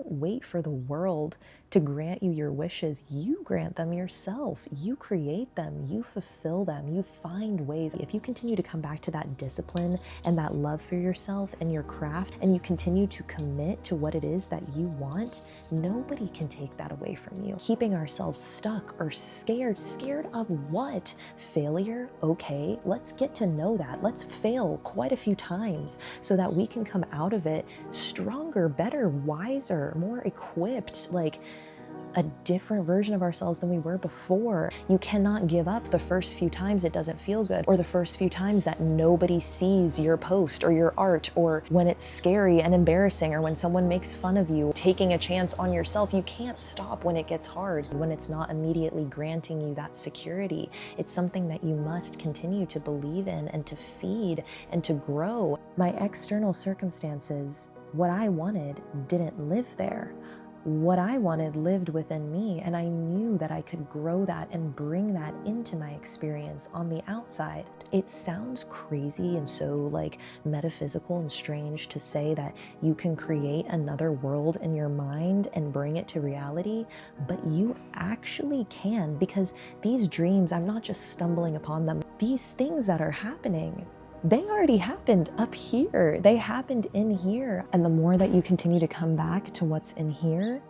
don't wait for the world to grant you your wishes. You grant them yourself. You create them. You fulfill them. You find ways. If you continue to come back to that discipline and that love for yourself and your craft, and you continue to commit to what it is that you want, nobody can take that away from you. Keeping ourselves stuck or scared of what? Failure? Okay, let's get to know that. Let's fail quite a few times so that we can come out of it stronger, better, wiser, more equipped, like a different version of ourselves than we were before. You cannot give up the first few times it doesn't feel good, or the first few times that nobody sees your post or your art, or when it's scary and embarrassing, or when someone makes fun of you. Taking a chance on yourself. You can't stop when it gets hard, when it's not immediately granting you that security. It's something that you must continue to believe in and to feed and to grow. My external circumstances, what I wanted, didn't live there. What I wanted lived within me, and I knew that I could grow that and bring that into my experience on the outside. It sounds crazy and so like metaphysical and strange to say that you can create another world in your mind and bring it to reality, but you actually can, because these dreams, I'm not just stumbling upon them. These things that are happening, they already happened up here. They happened in here. And the more that you continue to come back to what's in here,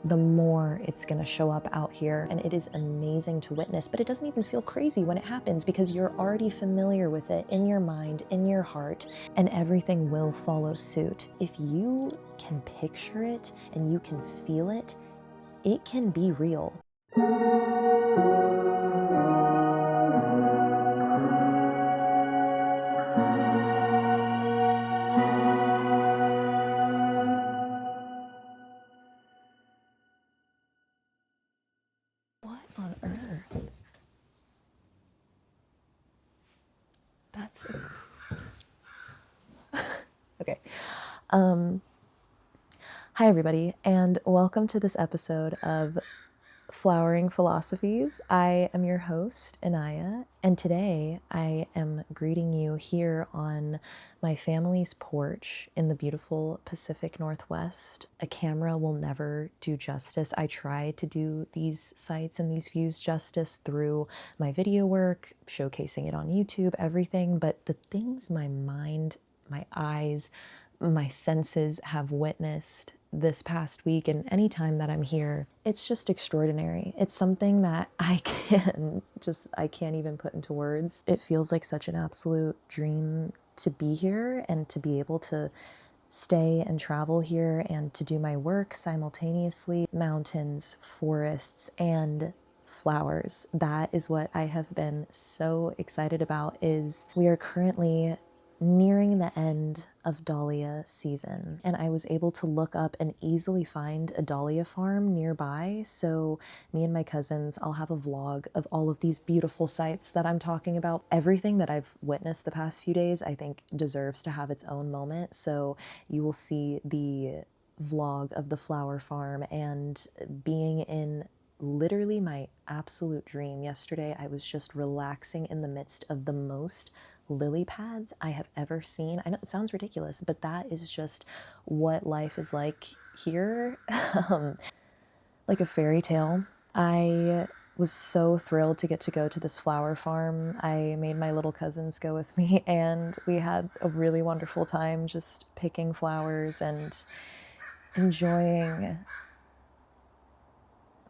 the more it's going to show up out here. And it is amazing to witness, but it doesn't even feel crazy when it happens because you're already familiar with it in your mind, in your heart, and everything will follow suit. If you can picture it and you can feel it, it can be real. What on earth? That's okay. Hi everybody, and welcome to this episode of Flowering Philosophies. I am your host, Inayah, and today I am greeting you here on my family's porch in the beautiful Pacific Northwest. A camera will never do justice. I try to do these sights and these views justice through my video work, showcasing it on YouTube, everything, but the things my mind, my eyes, my senses have witnessed this past week and any time that I'm here, it's just extraordinary. It's something that I can't even put into words. It feels like such an absolute dream to be here and to be able to stay and travel here and to do my work simultaneously. Mountains, forests, and flowers. That is what I have been so excited about. Is we are currently nearing the end of dahlia season, and I was able to look up and easily find a dahlia farm nearby. So me and my cousins, I'll have a vlog of all of these beautiful sights that I'm talking about. Everything that I've witnessed the past few days, I think deserves to have its own moment. So you will see the vlog of the flower farm and being in literally my absolute dream. Yesterday, I was just relaxing in the midst of the most lily pads I have ever seen. I know it sounds ridiculous, but that is just what life is like here. Like a fairy tale. I was so thrilled to get to go to this flower farm. I made my little cousins go with me, and we had a really wonderful time just picking flowers and enjoying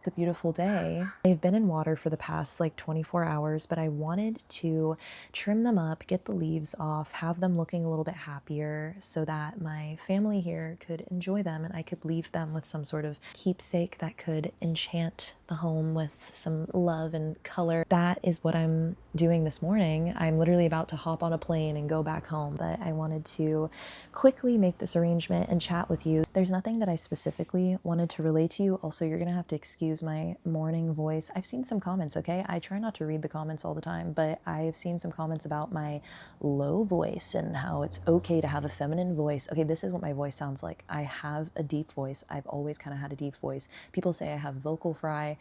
the beautiful day. They've been in water for the past like 24 hours, but I wanted to trim them up, get the leaves off, have them looking a little bit happier so that my family here could enjoy them and I could leave them with some sort of keepsake that could enchant the home with some love and color. That is what I'm doing this morning. I'm literally about to hop on a plane and go back home, but I wanted to quickly make this arrangement and chat with you. There's nothing that I specifically wanted to relate to you. Also, you're gonna have to excuse my morning voice. I've seen some comments, okay? I try not to read the comments all the time, but I've seen some comments about my low voice and how it's okay to have a feminine voice. Okay, this is what my voice sounds like. I have a deep voice. I've always kind of had a deep voice. People say I have vocal fry.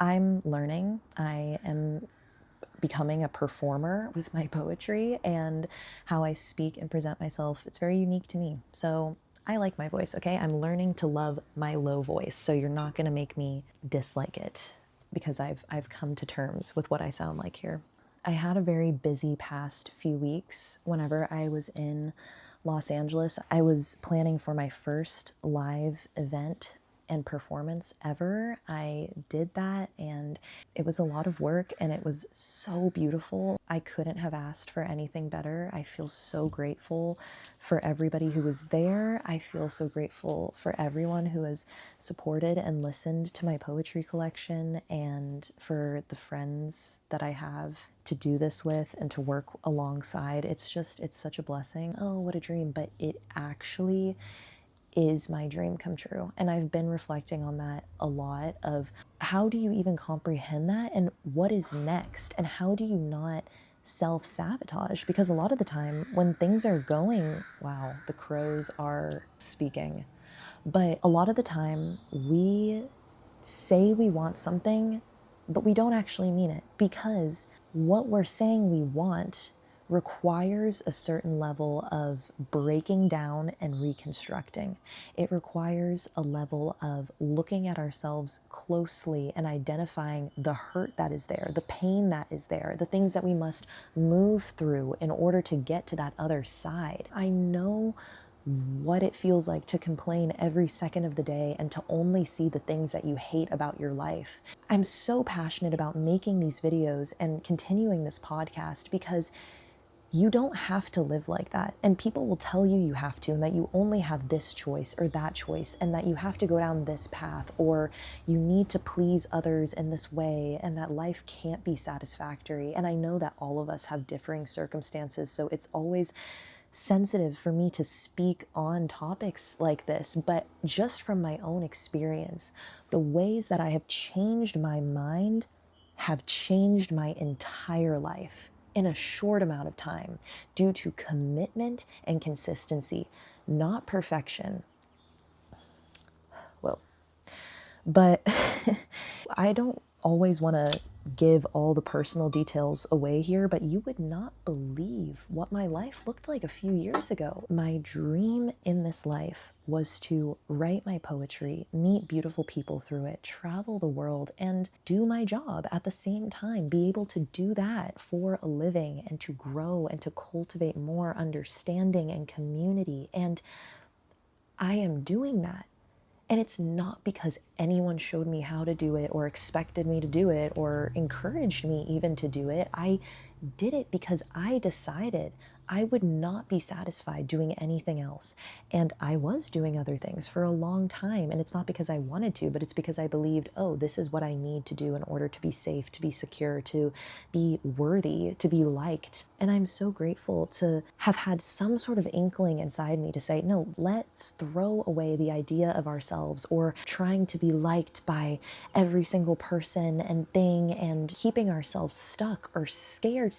I'm learning. I am becoming a performer with my poetry and how I speak and present myself. It's very unique to me. So I like my voice, okay? I'm learning to love my low voice, so you're not gonna make me dislike it because I've come to terms with what I sound like here. I had a very busy past few weeks. Whenever I was in Los Angeles, I was planning for my first live event and performance ever. I did that and it was a lot of work and it was so beautiful. I couldn't have asked for anything better. I feel so grateful for everybody who was there. I feel so grateful for everyone who has supported and listened to my poetry collection, and for the friends that I have to do this with and to work alongside. It's such a blessing. Oh, what a dream. But it actually is my dream come true. And I've been reflecting on that a lot, of how do you even comprehend that and what is next, and how do you not self-sabotage? Because a lot of the time when things are going, wow, the crows are speaking, but a lot of the time we say we want something, but we don't actually mean it, because what we're saying we want requires a certain level of breaking down and reconstructing. It requires a level of looking at ourselves closely and identifying the hurt that is there, the pain that is there, the things that we must move through in order to get to that other side. I know what it feels like to complain every second of the day and to only see the things that you hate about your life. I'm so passionate about making these videos and continuing this podcast because you don't have to live like that. And people will tell you you have to, and that you only have this choice or that choice, and that you have to go down this path, or you need to please others in this way, and that life can't be satisfactory. And I know that all of us have differing circumstances, so it's always sensitive for me to speak on topics like this. But just from my own experience, the ways that I have changed my mind have changed my entire life in a short amount of time, due to commitment and consistency, not perfection. Whoa. But I don't always want to give all the personal details away here, but you would not believe what my life looked like a few years ago. My dream in this life was to write my poetry, meet beautiful people through it, travel the world, and do my job at the same time, be able to do that for a living and to grow and to cultivate more understanding and community. And I am doing that. And it's not because anyone showed me how to do it or expected me to do it or encouraged me even to do it. I did it because I decided I would not be satisfied doing anything else. And I was doing other things for a long time. And it's not because I wanted to, but it's because I believed, oh, this is what I need to do in order to be safe, to be secure, to be worthy, to be liked. And I'm so grateful to have had some sort of inkling inside me to say, no, let's throw away the idea of ourselves or trying to be liked by every single person and thing, and keeping ourselves stuck or scared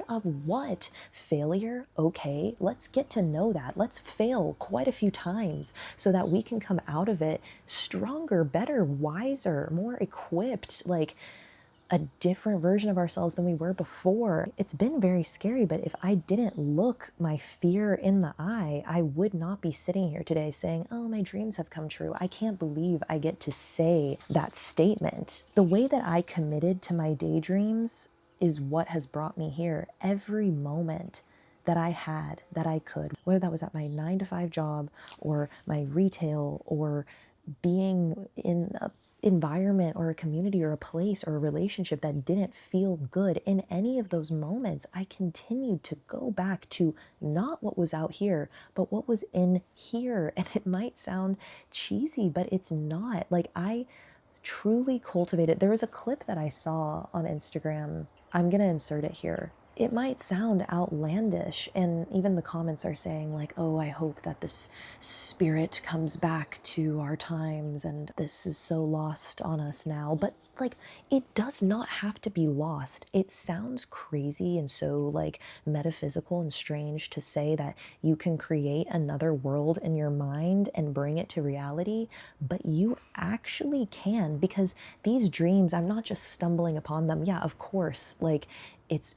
of what? Failure? Okay, let's get to know that. Let's fail quite a few times so that we can come out of it stronger, better, wiser, more equipped, like a different version of ourselves than we were before. It's been very scary, but if I didn't look my fear in the eye, I would not be sitting here today saying, oh, my dreams have come true. I can't believe I get to say that statement. The way that I committed to my daydreams is what has brought me here. Every moment that I had, that I could, whether that was at my 9-to-5 job or my retail or being in a environment or a community or a place or a relationship that didn't feel good, in any of those moments, I continued to go back to not what was out here, but what was in here. And it might sound cheesy, but it's not. Like, I truly cultivated. There was a clip that I saw on Instagram. I'm going to insert it here. It might sound outlandish, and even the comments are saying like, oh, I hope that this spirit comes back to our times and this is so lost on us now. But like, it does not have to be lost. It sounds crazy and so like metaphysical and strange to say that you can create another world in your mind and bring it to reality, but you actually can, because these dreams, I'm not just stumbling upon them. Yeah, of course, like, it's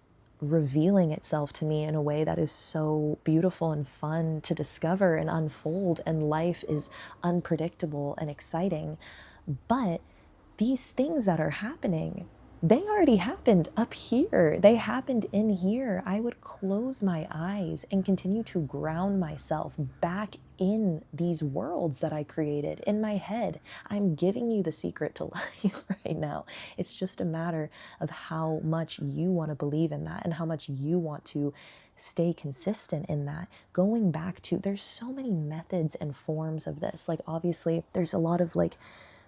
revealing itself to me in a way that is so beautiful and fun to discover and unfold, and life is unpredictable and exciting. But these things that are happening, they already happened up here. They happened in here. I would close my eyes and continue to ground myself back in these worlds that I created in my head. I'm giving you the secret to life right now. It's just a matter of how much you want to believe in that and how much you want to stay consistent in that. Going back to, there's so many methods and forms of this. Like, obviously, there's a lot of like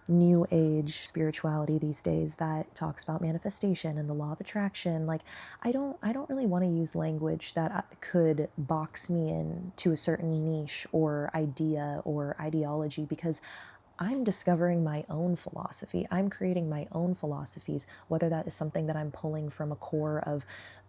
new age spirituality these days that talks about manifestation and the law of attraction. Like, I don't really want to use language that could box me in to a certain niche or idea or ideology, because I'm discovering my own philosophy. I'm creating my own philosophies, whether that is something that I'm pulling from a core of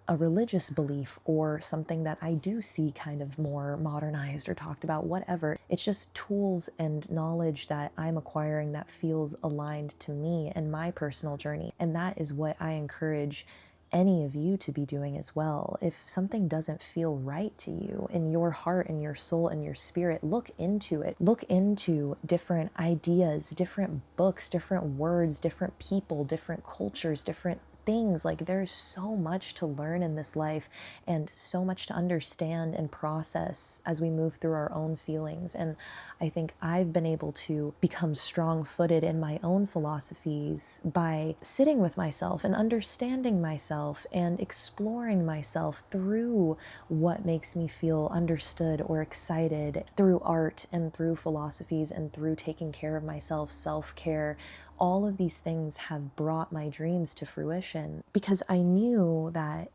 a religious belief or something that I do see kind of more modernized or talked about, whatever. It's just tools and knowledge that I'm acquiring that feels aligned to me and my personal journey. And that is what I encourage any of you to be doing as well. If something doesn't feel right to you in your heart and your soul and your spirit, look into it. Look into different ideas, different books, different words, different people, different cultures, different things. Like, there's so much to learn in this life and so much to understand and process as we move through our own feelings. And I think I've been able to become strong-footed in my own philosophies by sitting with myself and understanding myself and exploring myself through what makes me feel understood or excited, through art and through philosophies and through taking care of myself, self-care. All of these things have brought my dreams to fruition because I knew that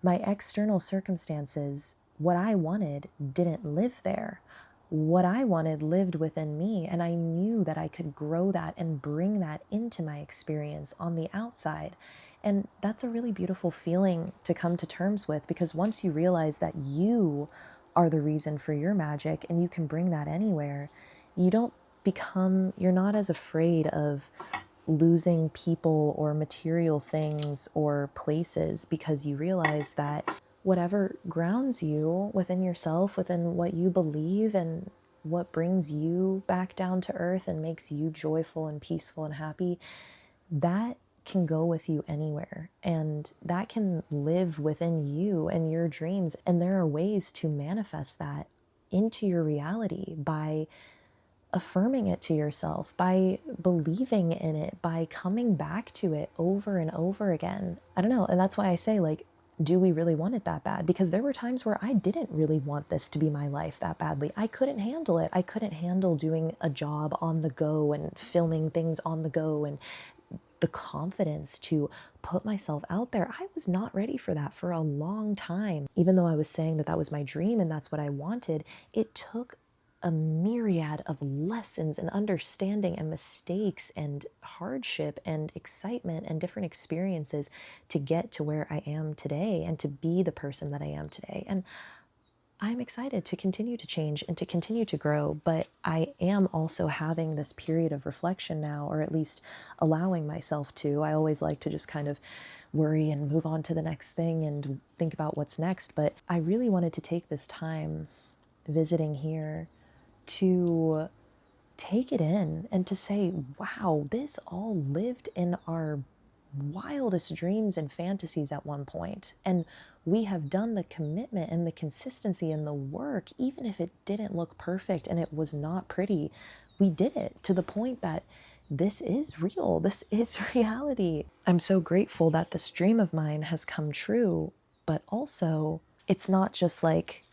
my external circumstances, what I wanted, didn't live there. What I wanted lived within me, and I knew that I could grow that and bring that into my experience on the outside. And that's a really beautiful feeling to come to terms with, because once you realize that you are the reason for your magic and you can bring that anywhere, you're not as afraid of losing people or material things or places, because you realize that whatever grounds you within yourself, within what you believe and what brings you back down to earth and makes you joyful and peaceful and happy, that can go with you anywhere, and that can live within you and your dreams. And there are ways to manifest that into your reality by affirming it to yourself, by believing in it, by coming back to it over and over again. I don't know. And that's why I say, like, do we really want it that bad? Because there were times where I didn't really want this to be my life that badly. I couldn't handle it. I couldn't handle doing a job on the go and filming things on the go and the confidence to put myself out there. I was not ready for that for a long time. Even though I was saying that that was my dream and that's what I wanted, it took a myriad of lessons and understanding and mistakes and hardship and excitement and different experiences to get to where I am today and to be the person that I am today. And I'm excited to continue to change and to continue to grow, but I am also having this period of reflection now, or at least allowing myself to. I always like to just kind of worry and move on to the next thing and think about what's next, but I really wanted to take this time visiting here to take it in and to say, wow, this all lived in our wildest dreams and fantasies at one point. And we have done the commitment and the consistency and the work, even if it didn't look perfect and it was not pretty. We did it to the point that this is real. This is reality. I'm so grateful that this dream of mine has come true, but also it's not just like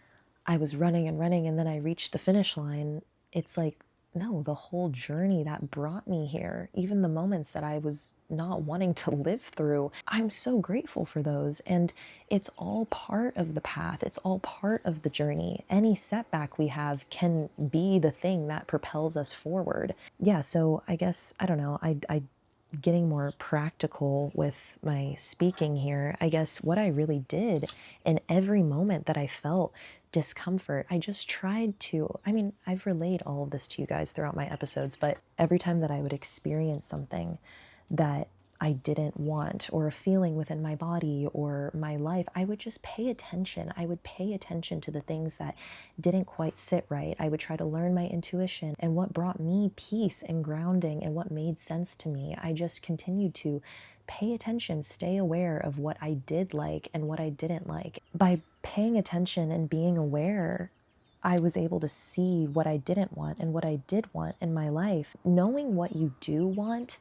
I was running and running and then I reached the finish line. It's like, no, the whole journey that brought me here, even the moments that I was not wanting to live through, I'm so grateful for those. And it's all part of the path. It's all part of the journey. Any setback we have can be the thing that propels us forward. Yeah, so I guess, I don't know, I getting more practical with my speaking here, I guess what I really did in every moment that I felt discomfort, I just tried to, I mean, I've relayed all of this to you guys throughout my episodes, but every time that I would experience something that I didn't want, or a feeling within my body or my life, I would just pay attention. I would pay attention to the things that didn't quite sit right. I would try to learn my intuition and what brought me peace and grounding and what made sense to me. I just continued to pay attention, stay aware of what I did like and what I didn't like. By paying attention and being aware, I was able to see what I didn't want and what I did want in my life. Knowing what you do want,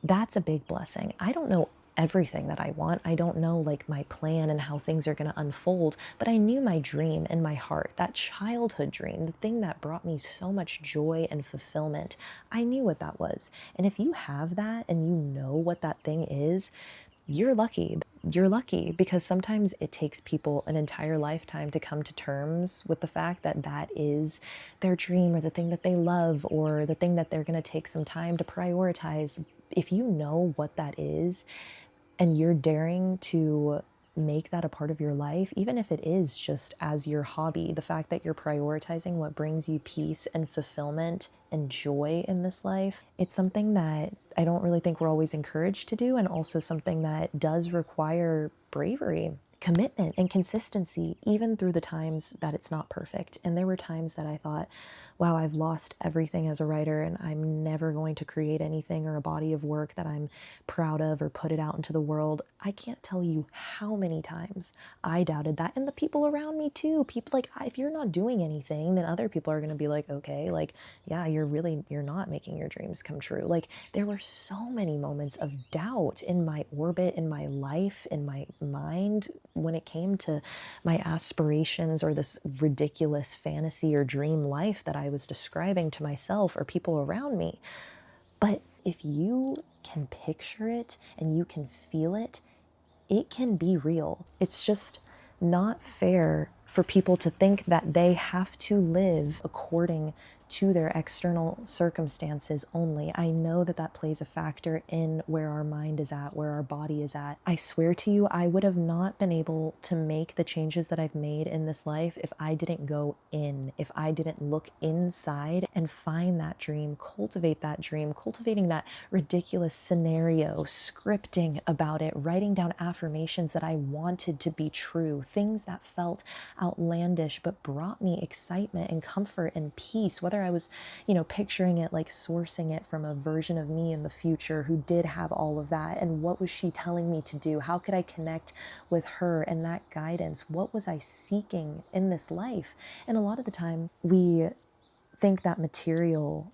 that's a big blessing. I don't know everything that I want. I don't know like my plan and how things are going to unfold, but I knew my dream in my heart, that childhood dream, the thing that brought me so much joy and fulfillment. I knew what that was. And if you have that and you know what that thing is, you're lucky. You're lucky because sometimes it takes people an entire lifetime to come to terms with the fact that that is their dream or the thing that they love or the thing that they're going to take some time to prioritize. If you know what that is and you're daring to make that a part of your life, even if it is just as your hobby, the fact that you're prioritizing what brings you peace and fulfillment and joy in this life, it's something that I don't really think we're always encouraged to do, and also something that does require bravery, commitment, and consistency, even through the times that it's not perfect. And there were times that I thought, wow, I've lost everything as a writer and I'm never going to create anything or a body of work that I'm proud of or put it out into the world. I can't tell you how many times I doubted that. And the people around me too. People like, if you're not doing anything, then other people are going to be like, okay, like, yeah, you're not making your dreams come true. Like, there were so many moments of doubt in my orbit, in my life, in my mind, when it came to my aspirations or this ridiculous fantasy or dream life that I was describing to myself or people around me. But if you can picture it and you can feel it, it can be real. It's just not fair for people to think that they have to live according to their external circumstances only. I know that that plays a factor in where our mind is at, where our body is at. I swear to you, I would have not been able to make the changes that I've made in this life if I didn't go in, if I didn't look inside and find that dream, cultivate that dream, cultivating that ridiculous scenario, scripting about it, writing down affirmations that I wanted to be true, things that felt outlandish but brought me excitement and comfort and peace, whether I was, picturing it like sourcing it from a version of me in the future who did have all of that. And what was she telling me to do? How could I connect with her and that guidance? What was I seeking in this life? And a lot of the time we think that material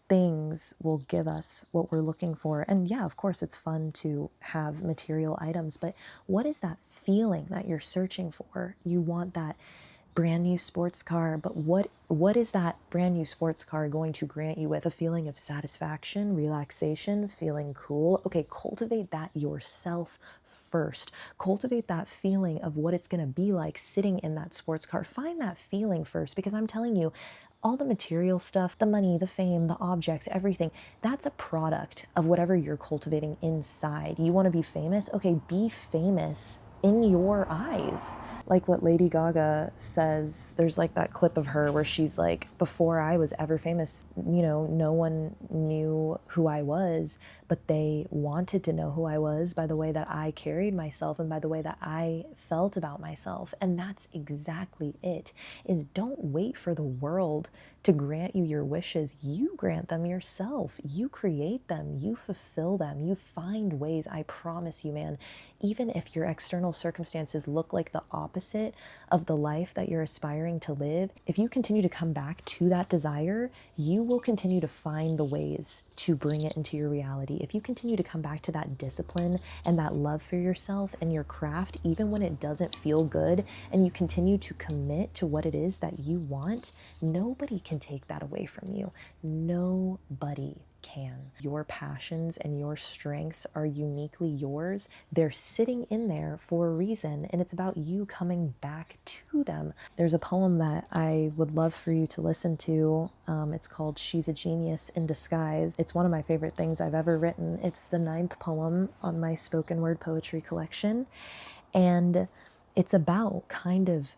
things will give us what we're looking for. And yeah, of course, it's fun to have material items, but what is that feeling that you're searching for? You want that brand new sports car, but what is that brand new sports car going to grant you? With a feeling of satisfaction, relaxation, feeling cool? Okay, cultivate that yourself first. Cultivate that feeling of what it's going to be like sitting in that sports car. Find that feeling first, because I'm telling you, all the material stuff, the money, the fame, the objects, everything, that's a product of whatever you're cultivating inside. You want to be famous? Okay, be famous in your eyes. Like what Lady Gaga says, there's like that clip of her where she's like, before I was ever famous, no one knew who I was, but they wanted to know who I was by the way that I carried myself and by the way that I felt about myself. And that's exactly it, is don't wait for the world to grant you your wishes. You grant them yourself. You create them. You fulfill them. You find ways. I promise you, man, even if your external circumstances look like the opposite of the life that you're aspiring to live, if you continue to come back to that desire, you will continue to find the ways to bring it into your reality. If you continue to come back to that discipline and that love for yourself and your craft, even when it doesn't feel good, and you continue to commit to what it is that you want, nobody can take that away from you. Nobody can. Your passions and your strengths are uniquely yours. They're sitting in there for a reason, and it's about you coming back to them. There's a poem that I would love for you to listen to. It's called She's a Genius in Disguise. It's one of my favorite things I've ever written. It's the 9th poem on my spoken word poetry collection, and it's about kind of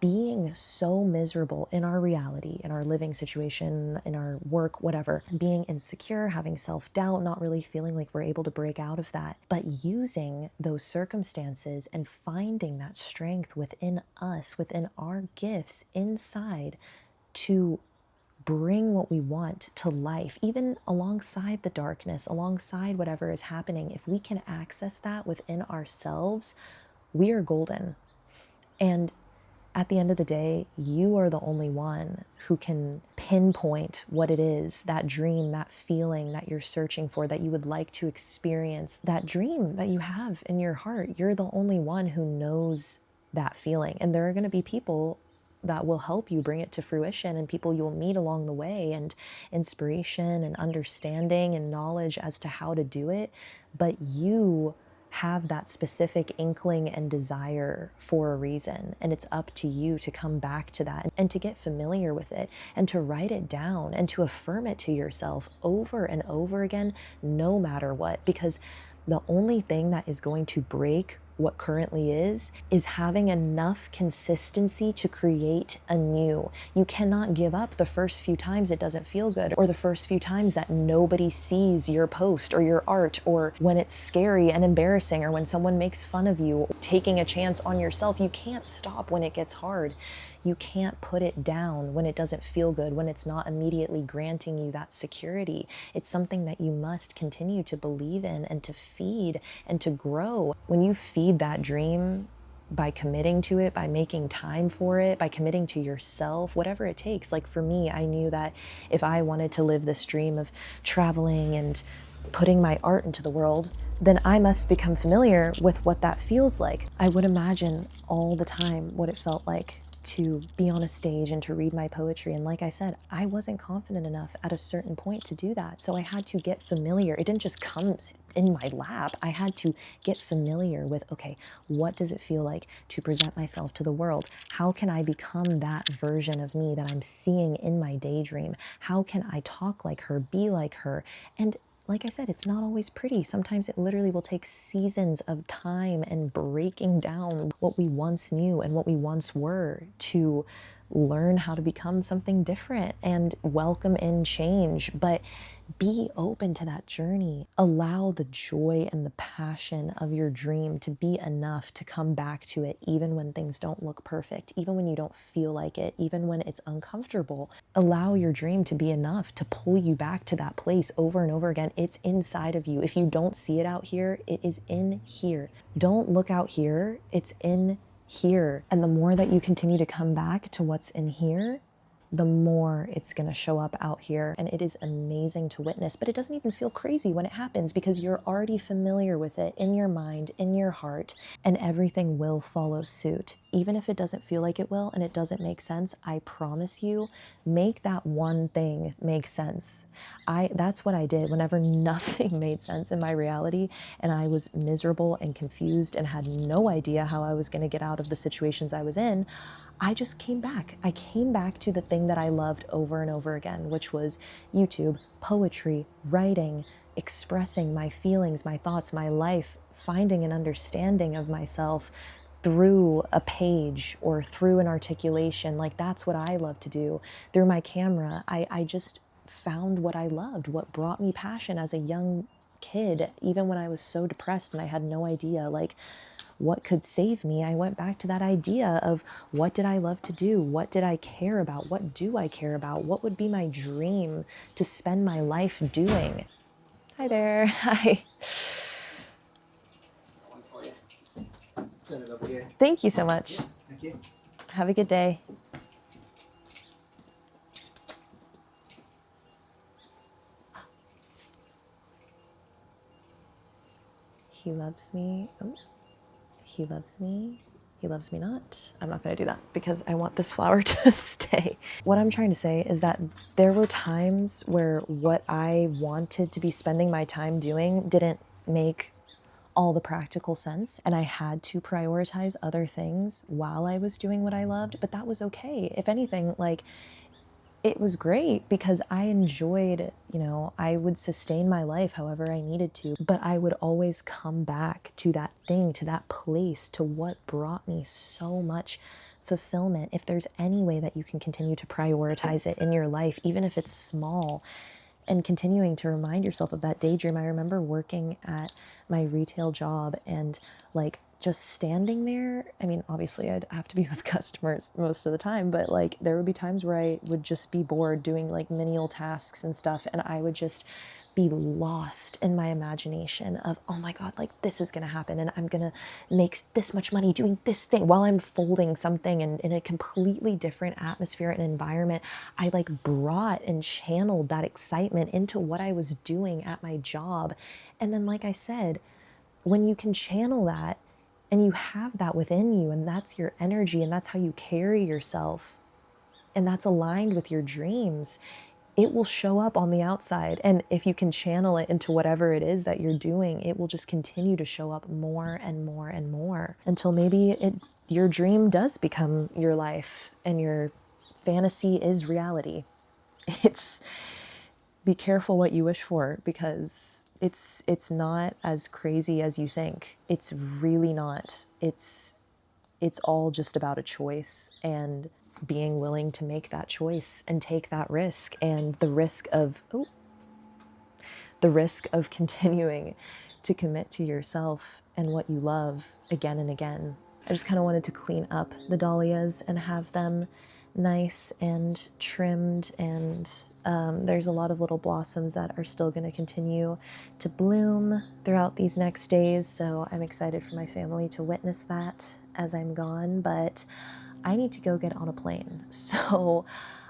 being so miserable in our reality, in our living situation, in our work, whatever, being insecure, having self-doubt, not really feeling like we're able to break out of that, but using those circumstances and finding that strength within us, within our gifts inside, to bring what we want to life, even alongside the darkness, alongside whatever is happening. If we can access that within ourselves, we are golden. And at the end of the day, you are the only one who can pinpoint what it is, that dream, that feeling that you're searching for, that you would like to experience, that dream that you have in your heart. You're the only one who knows that feeling. And there are going to be people that will help you bring it to fruition, and people you'll meet along the way, and inspiration and understanding and knowledge as to how to do it. But you have that specific inkling and desire for a reason, and it's up to you to come back to that and to get familiar with it and to write it down and to affirm it to yourself over and over again, no matter what. Because the only thing that is going to break what currently is having enough consistency to create anew. You cannot give up the first few times it doesn't feel good, or the first few times that nobody sees your post or your art, or when it's scary and embarrassing, or when someone makes fun of you, taking a chance on yourself. You can't stop when it gets hard. You can't put it down when it doesn't feel good, when it's not immediately granting you that security. It's something that you must continue to believe in and to feed and to grow. When you feed that dream by committing to it, by making time for it, by committing to yourself, whatever it takes. Like for me, I knew that if I wanted to live this dream of traveling and putting my art into the world, then I must become familiar with what that feels like. I would imagine all the time what it felt like to be on a stage and to read my poetry. And like I said, I wasn't confident enough at a certain point to do that. So I had to get familiar. It didn't just come in my lap. I had to get familiar with, okay, what does it feel like to present myself to the world? How can I become that version of me that I'm seeing in my daydream? How can I talk like her, be like her? And like I said, it's not always pretty. Sometimes it literally will take seasons of time and breaking down what we once knew and what we once were to learn how to become something different and welcome in change. But be open to that journey. Allow the joy and the passion of your dream to be enough to come back to it, even when things don't look perfect, even when you don't feel like it, even when it's uncomfortable. Allow your dream to be enough to pull you back to that place over and over again. It's inside of you. If you don't see it out here, it is in here. Don't look out here. It's in here. And the more that you continue to come back to what's in here, the more it's going to show up out here. And it is amazing to witness, but it doesn't even feel crazy when it happens because you're already familiar with it in your mind, in your heart, and everything will follow suit. Even if it doesn't feel like it will and it doesn't make sense, I promise you, make that one thing make sense. That's what I did whenever nothing made sense in my reality and I was miserable and confused and had no idea how I was going to get out of the situations I was in. I just came back. I came back to the thing that I loved over and over again, which was YouTube, poetry, writing, expressing my feelings, my thoughts, my life, finding an understanding of myself through a page or through an articulation. Like that's what I love to do. Through my camera, I just found what I loved, what brought me passion as a young kid, even when I was so depressed and I had no idea, like, what could save me. I went back to that idea of what did I love to do? What did I care about? What do I care about? What would be my dream to spend my life doing? Hi there. Hi. One for you. Turn it over here. Thank you so much. Yeah, thank you. Have a good day. He loves me. Oh. He loves me. He loves me not. I'm not going to do that because I want this flower to stay. What I'm trying to say is that there were times where what I wanted to be spending my time doing didn't make all the practical sense, and I had to prioritize other things while I was doing what I loved, but that was okay. If anything, like, it was great because I enjoyed, I would sustain my life however I needed to, but I would always come back to that thing, to that place, to what brought me so much fulfillment, if there's any way that you can continue to prioritize it in your life, even if it's small, and continuing to remind yourself of that daydream. I remember working at my retail job and like just standing there. I mean, obviously I'd have to be with customers most of the time, but like there would be times where I would just be bored doing like menial tasks and stuff, and I would just be lost in my imagination of, oh my God, like this is gonna happen and I'm gonna make this much money doing this thing while I'm folding something, and in a completely different atmosphere and environment. I like brought and channeled that excitement into what I was doing at my job. And then, like I said, when you can channel that and you have that within you, and that's your energy and that's how you carry yourself, and that's aligned with your dreams, it will show up on the outside. And if you can channel it into whatever it is that you're doing, it will just continue to show up more and more and more until maybe your dream does become your life and your fantasy is reality. It's, be careful what you wish for, because it's not as crazy as you think. It's really not. It's all just about a choice and being willing to make that choice and take that risk, and the risk of continuing to commit to yourself and what you love again and again. I just kind of wanted to clean up the dahlias and have them nice and trimmed, and there's a lot of little blossoms that are still going to continue to bloom throughout these next days, so I'm excited for my family to witness that as I'm gone. But I need to go get on a plane, so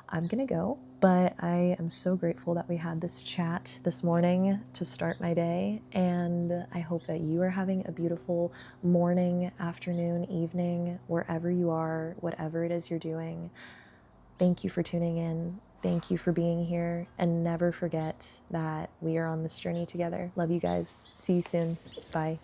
I'm gonna go. But I am so grateful that we had this chat this morning to start my day, and I hope that you are having a beautiful morning, afternoon, evening, wherever you are, whatever it is you're doing. Thank you for tuning in. Thank you for being here, and never forget that we are on this journey together. Love you guys. See you soon. Bye.